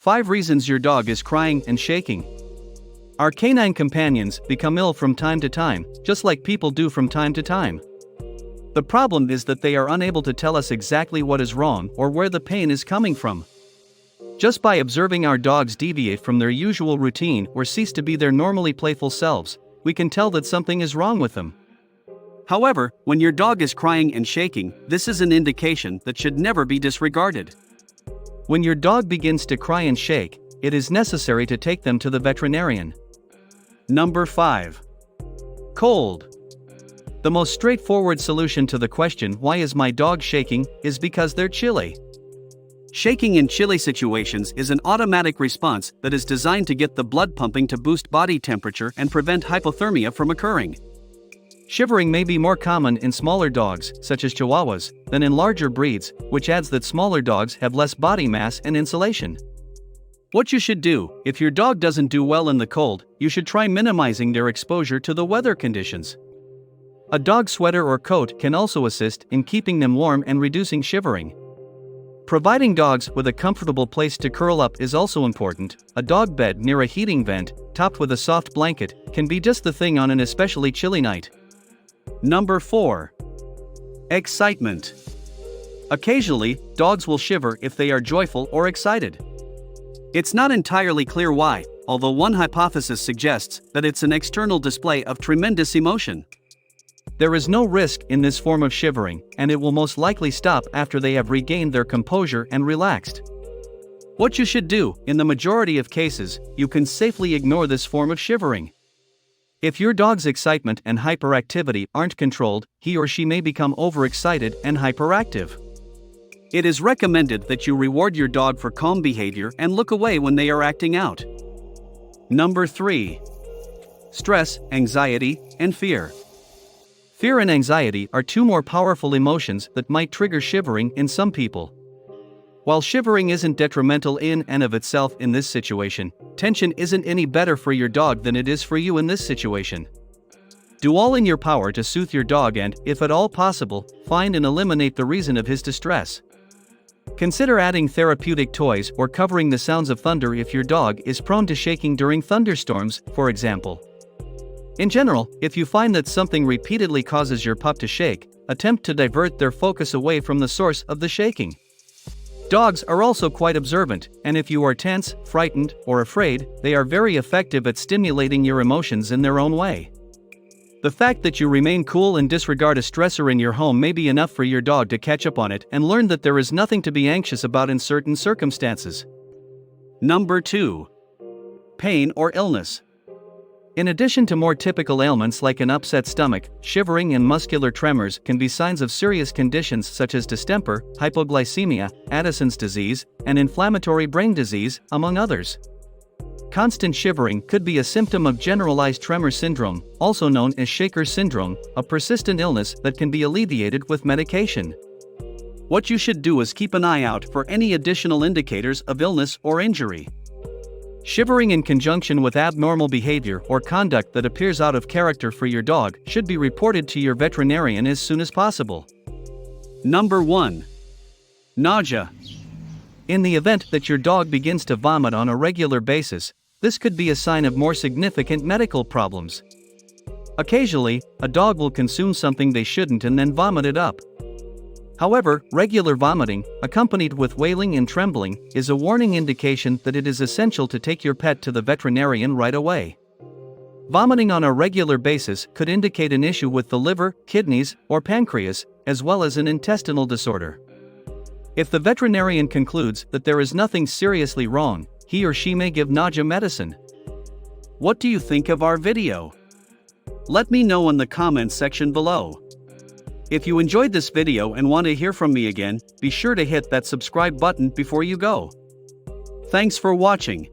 5 reasons your dog is crying and shaking. Our canine companions become ill from time to time, just like people do from time to time. The problem is that they are unable to tell us exactly what is wrong or where the pain is coming from. Just by observing our dogs deviate from their usual routine or cease to be their normally playful selves, we can tell that something is wrong with them. However, when your dog is crying and shaking, this is an indication that should never be disregarded. When your dog begins to cry and shake, it is necessary to take them to the veterinarian. Number 5. Cold. The most straightforward solution to the question, "Why is my dog shaking?" is because they're chilly. Shaking in chilly situations is an automatic response that is designed to get the blood pumping to boost body temperature and prevent hypothermia from occurring. Shivering may be more common in smaller dogs, such as Chihuahuas, than in larger breeds, which adds that smaller dogs have less body mass and insulation. What you should do, if your dog doesn't do well in the cold, you should try minimizing their exposure to the weather conditions. A dog sweater or coat can also assist in keeping them warm and reducing shivering. Providing dogs with a comfortable place to curl up is also important. A dog bed near a heating vent, topped with a soft blanket, can be just the thing on an especially chilly night. Number 4. Excitement. Occasionally, dogs will shiver if they are joyful or excited. It's not entirely clear why, although one hypothesis suggests that it's an external display of tremendous emotion. There is no risk in this form of shivering, and it will most likely stop after they have regained their composure and relaxed. What you should do, in the majority of cases, you can safely ignore this form of shivering. If your dog's excitement and hyperactivity aren't controlled, he or she may become overexcited and hyperactive. It is recommended that you reward your dog for calm behavior and look away when they are acting out. Number 3. Stress, anxiety, and fear. Fear and anxiety are 2 more powerful emotions that might trigger shivering in some people. While shivering isn't detrimental in and of itself in this situation, tension isn't any better for your dog than it is for you in this situation. Do all in your power to soothe your dog and, if at all possible, find and eliminate the reason of his distress. Consider adding therapeutic toys or covering the sounds of thunder if your dog is prone to shaking during thunderstorms, for example. In general, if you find that something repeatedly causes your pup to shake, attempt to divert their focus away from the source of the shaking. Dogs are also quite observant, and if you are tense, frightened, or afraid, they are very effective at stimulating your emotions in their own way. The fact that you remain cool and disregard a stressor in your home may be enough for your dog to catch up on it and learn that there is nothing to be anxious about in certain circumstances. Number 2. Pain or illness. In addition to more typical ailments like an upset stomach, shivering and muscular tremors can be signs of serious conditions such as distemper, hypoglycemia, Addison's disease, and inflammatory brain disease, among others. Constant shivering could be a symptom of generalized tremor syndrome, also known as shaker syndrome, a persistent illness that can be alleviated with medication. What you should do is keep an eye out for any additional indicators of illness or injury. Shivering in conjunction with abnormal behavior or conduct that appears out of character for your dog should be reported to your veterinarian as soon as possible. Number 1. Nausea. In the event that your dog begins to vomit on a regular basis, this could be a sign of more significant medical problems. Occasionally, a dog will consume something they shouldn't and then vomit it up. However, regular vomiting, accompanied with wailing and trembling, is a warning indication that it is essential to take your pet to the veterinarian right away. Vomiting on a regular basis could indicate an issue with the liver, kidneys, or pancreas, as well as an intestinal disorder. If the veterinarian concludes that there is nothing seriously wrong, he or she may give nausea medicine. What do you think of our video? Let me know in the comments section below. If you enjoyed this video and want to hear from me again, be sure to hit that subscribe button before you go. Thanks for watching.